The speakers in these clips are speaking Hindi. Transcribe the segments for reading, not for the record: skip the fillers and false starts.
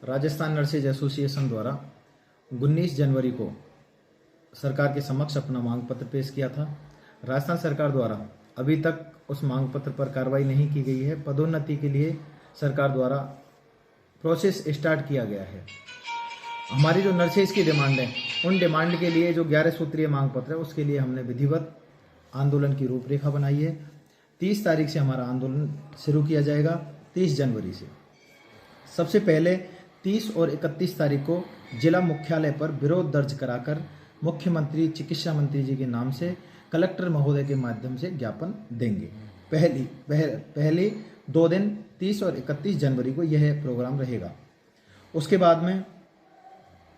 राजस्थान नर्सेज एसोसिएशन द्वारा 19 जनवरी को सरकार के समक्ष अपना मांग पत्र पेश किया था। राजस्थान सरकार द्वारा अभी तक उस मांग पत्र पर कार्रवाई नहीं की गई है। पदोन्नति के लिए सरकार द्वारा प्रोसेस स्टार्ट किया गया है। हमारी जो नर्सेज की डिमांड है, उन डिमांड के लिए जो 11 सूत्रीय मांग पत्र है, उसके लिए हमने विधिवत आंदोलन की रूपरेखा बनाई है। 30 तारीख से हमारा आंदोलन शुरू किया जाएगा, 30 जनवरी से। सबसे पहले 30 और 31 तारीख को जिला मुख्यालय पर विरोध दर्ज कराकर मुख्यमंत्री, चिकित्सा मंत्री जी के नाम से कलेक्टर महोदय के माध्यम से ज्ञापन देंगे। पहले 2 दिन 30 और 31 जनवरी को यह प्रोग्राम रहेगा। उसके बाद में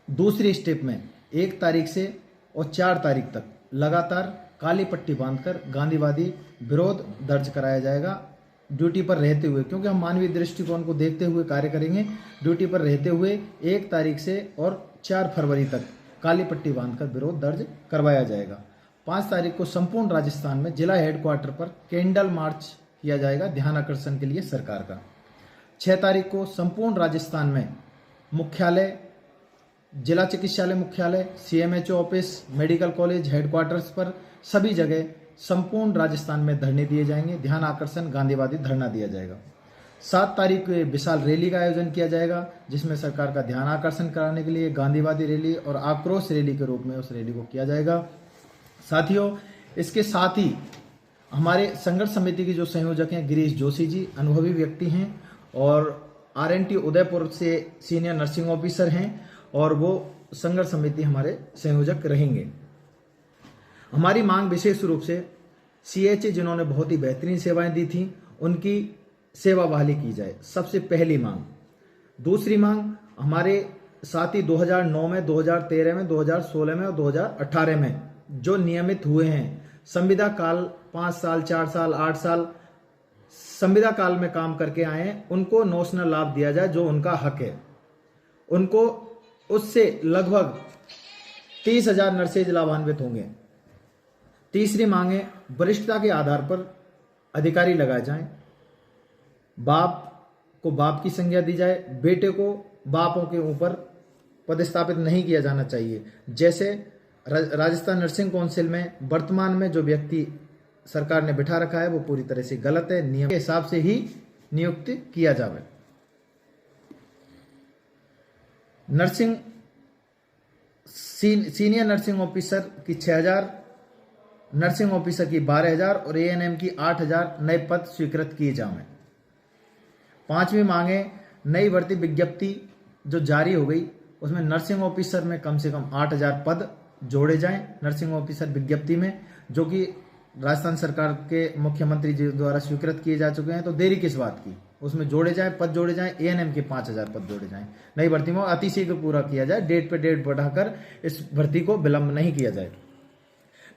दूसरी स्टेप में 1 तारीख से और 4 तारीख तक लगातार काली पट्टी बांधकर गांधीवादी विरोध दर्ज कराया जाएगा, ड्यूटी पर रहते हुए, क्योंकि हम मानवीय दृष्टिकोण को देखते हुए कार्य करेंगे। ड्यूटी पर रहते हुए 1 तारीख से और 4 फरवरी तक काली पट्टी बांधकर विरोध दर्ज करवाया जाएगा। 5 तारीख को संपूर्ण राजस्थान में जिला हेडक्वार्टर पर कैंडल मार्च किया जाएगा ध्यान आकर्षण के लिए सरकार का। 6 तारीख को संपूर्ण राजस्थान में मुख्यालय, जिला चिकित्सालय मुख्यालय, CMHO office, medical college, headquarters पर सभी जगह संपूर्ण राजस्थान में धरने दिए जाएंगे, ध्यान आकर्षण गांधीवादी धरना दिया जाएगा। 7 तारीख को विशाल रैली का आयोजन किया जाएगा, जिसमें सरकार का ध्यान आकर्षण कराने के लिए गांधीवादी रैली और आक्रोश रैली के रूप में उस रैली को किया जाएगा। साथियों, इसके साथ ही हमारे संघर्ष समिति की जो संयोजक हैं गिरीश जोशी जी, अनुभवी व्यक्ति हैं और RNT उदयपुर से सीनियर नर्सिंग ऑफिसर हैं और वो संघर्ष समिति हमारे संयोजक रहेंगे। हमारी मांग विशेष रूप से CHA जिन्होंने बहुत ही बेहतरीन सेवाएं दी थी, उनकी सेवा बहाली की जाए, सबसे पहली मांग। दूसरी मांग, हमारे साथी 2009 में, 2013 में, 2016 में और 2018 में जो नियमित हुए हैं, संविदा काल 5 साल, 4 साल, 8 साल संविदा काल में काम करके आए हैं, उनको नोशनल लाभ दिया जाए जो उनका हक है। उनको उससे लगभग 30,000 नर्सेज लाभान्वित होंगे। तीसरी मांग है, वरिष्ठता के आधार पर अधिकारी लगाए जाएं, बाप को बाप की संज्ञा दी जाए, बेटे को बापों के ऊपर पदस्थापित नहीं किया जाना चाहिए। जैसे राजस्थान नर्सिंग काउंसिल में वर्तमान में जो व्यक्ति सरकार ने बिठा रखा है वो पूरी तरह से गलत है, नियम के हिसाब से ही नियुक्त किया जाए। नर्सिंग सीनियर नर्सिंग ऑफिसर की 6,000, नर्सिंग ऑफिसर की 12,000 और ANM की 8,000 नए पद स्वीकृत किए जाएं। 5वीं मांगे, नई भर्ती विज्ञप्ति जो जारी हो गई उसमें नर्सिंग ऑफिसर में कम से कम 8,000 पद जोड़े जाएं नर्सिंग ऑफिसर विज्ञप्ति में, जो कि राजस्थान सरकार के मुख्यमंत्री जी द्वारा स्वीकृत किए जा चुके हैं। तो देरी किस बात की, उसमें जोड़े जाएं, पद जोड़े जाएं, ANM के 5,000 पद जोड़े जाएं। नई भर्ती में अतिशीघ्र पूरा किया जाए, डेट पे डेट बढ़ाकर इस भर्ती को विलंब नहीं किया जाए।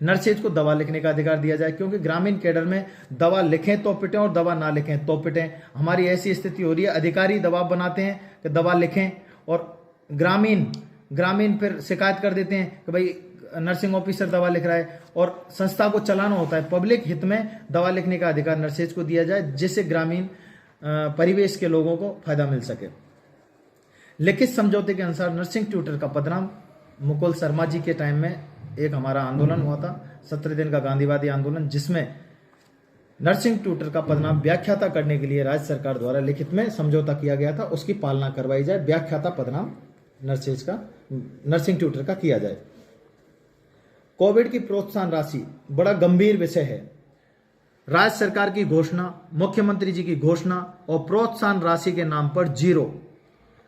नर्सेज को दवा लिखने का अधिकार दिया जाए, क्योंकि ग्रामीण कैडर में दवा लिखें तो पिटें और दवा ना लिखें तो पिटें। हमारी ऐसी स्थिति हो रही है, अधिकारी दबाव बनाते हैं कि दवा लिखें और ग्रामीण फिर शिकायत कर देते हैं कि भाई नर्सिंग ऑफिसर दवा लिख रहा है, और संस्था को चलाना होता है। पब्लिक हित में दवा लिखने का अधिकार नर्सेज को दिया जाए, जिससे ग्रामीण परिवेश के लोगों को फायदा मिल सके। लिखित समझौते के अनुसार नर्सिंग ट्यूटर का पदनाम, मुकुल शर्मा जी के टाइम में एक हमारा आंदोलन हुआ था, 17 दिन का गांधीवादी आंदोलन, जिसमें नर्सिंग ट्यूटर का पदनाम व्याख्याता करने के लिए राज्य सरकार द्वारा लिखित में समझौता किया गया था, उसकी पालना करवाई जाए। व्याख्याता पदनाम नर्सेज का, नर्सिंग ट्यूटर का किया जाए। कोविड की प्रोत्साहन राशि बड़ा गंभीर विषय है। राज्य सरकार की घोषणा, मुख्यमंत्री जी की घोषणा और प्रोत्साहन राशि के नाम पर जीरो।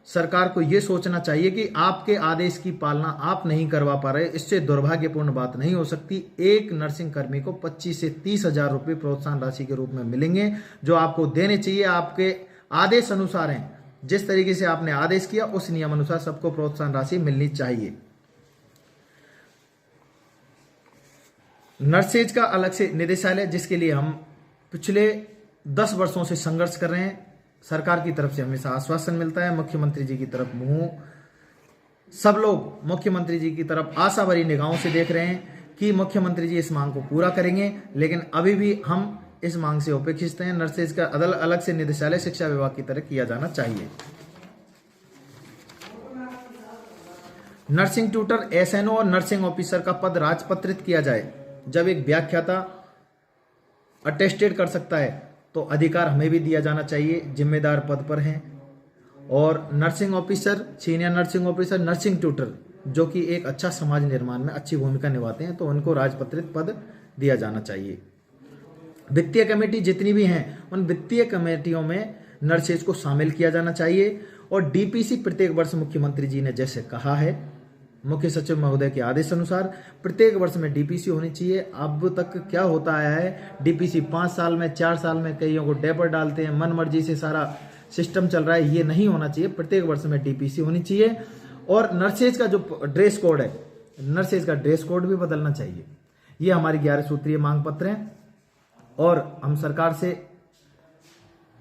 सरकार को यह सोचना चाहिए कि आपके आदेश की पालना आप नहीं करवा पा रहे, इससे दुर्भाग्यपूर्ण बात नहीं हो सकती। एक नर्सिंग कर्मी को 25 से 30,000 रुपये प्रोत्साहन राशि के रूप में मिलेंगे, जो आपको देने चाहिए। आपके आदेश अनुसार हैं, जिस तरीके से आपने आदेश किया उस नियम अनुसार सबको प्रोत्साहन राशि मिलनी चाहिए। नर्सेज का अलग से निदेशालय, जिसके लिए हम पिछले 10 वर्षों से संघर्ष कर रहे हैं। सरकार की तरफ से हमेशा आश्वासन मिलता है, मुख्यमंत्री जी की तरफ सब लोग मुख्यमंत्री जी की तरफ आशा भरी निगाहों से देख रहे हैं कि मुख्यमंत्री जी इस मांग को पूरा करेंगे, लेकिन अभी भी हम इस मांग से उपेक्षित हैं। नर्सेज का अलग से निदेशालय शिक्षा विभाग की तरह किया जाना चाहिए। नर्सिंग ट्यूटर, एसएनओ और नर्सिंग ऑफिसर का पद राजपत्रित किया जाए। जब एक व्याख्याता अटेस्टेड कर सकता है तो अधिकार हमें भी दिया जाना चाहिए, जिम्मेदार पद पर हैं। और nursing officer, senior nursing officer, nursing tutor जो कि एक अच्छा समाज निर्माण में अच्छी भूमिका निभाते हैं, तो उनको राजपत्रित पद दिया जाना चाहिए। वित्तीय कमेटी जितनी भी हैं उन वित्तीय कमेटियों में नर्सेज को शामिल किया जाना चाहिए। और डीपीसी प्रत्येक वर्ष मुख्यमंत्री जी ने जैसे कहा है, मुख्य सचिव महोदय के आदेश अनुसार प्रत्येक वर्ष में डीपीसी होनी चाहिए। अब तक क्या होता आया है, डीपीसी 5 साल में, 4 साल में कईयों को डेपर डालते हैं, मन मर्जी से सारा सिस्टम चल रहा है, ये नहीं होना चाहिए। प्रत्येक वर्ष में डीपीसी होनी चाहिए। और नर्सेज का जो ड्रेस कोड है, नर्सेज का ड्रेस कोड भी बदलना चाहिए। ये हमारी 11 सूत्रीय मांग पत्र है। और हम सरकार से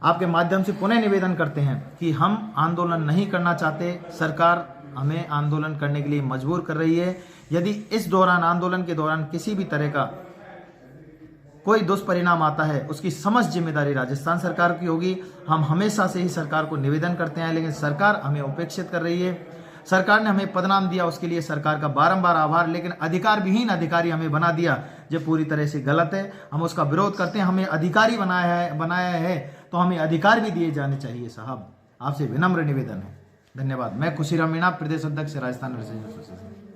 आपके माध्यम से पुनः निवेदन करते हैं कि हम आंदोलन नहीं करना चाहते, सरकार हमें आंदोलन करने के लिए मजबूर कर रही है। यदि इस दौरान, आंदोलन के दौरान किसी भी तरह का कोई दुष्परिणाम आता है, उसकी समस्त जिम्मेदारी राजस्थान सरकार की होगी। हम हमेशा से ही सरकार को निवेदन करते हैं, लेकिन सरकार हमें उपेक्षित कर रही है। सरकार ने हमें पदनाम दिया, उसके लिए सरकार का बारंबार आभार, लेकिन अधिकार विहीन अधिकारी हमें बना दिया, जो पूरी तरह से गलत है। हम उसका विरोध करते हैं। हमें अधिकारी बनाया है तो हमें अधिकार भी दिए जाने चाहिए साहब। आपसे विनम्र निवेदन है। धन्यवाद। मैं खुशीराम मीणा, प्रदेश अध्यक्ष राजस्थान नर्सिंग एसोसिएशन।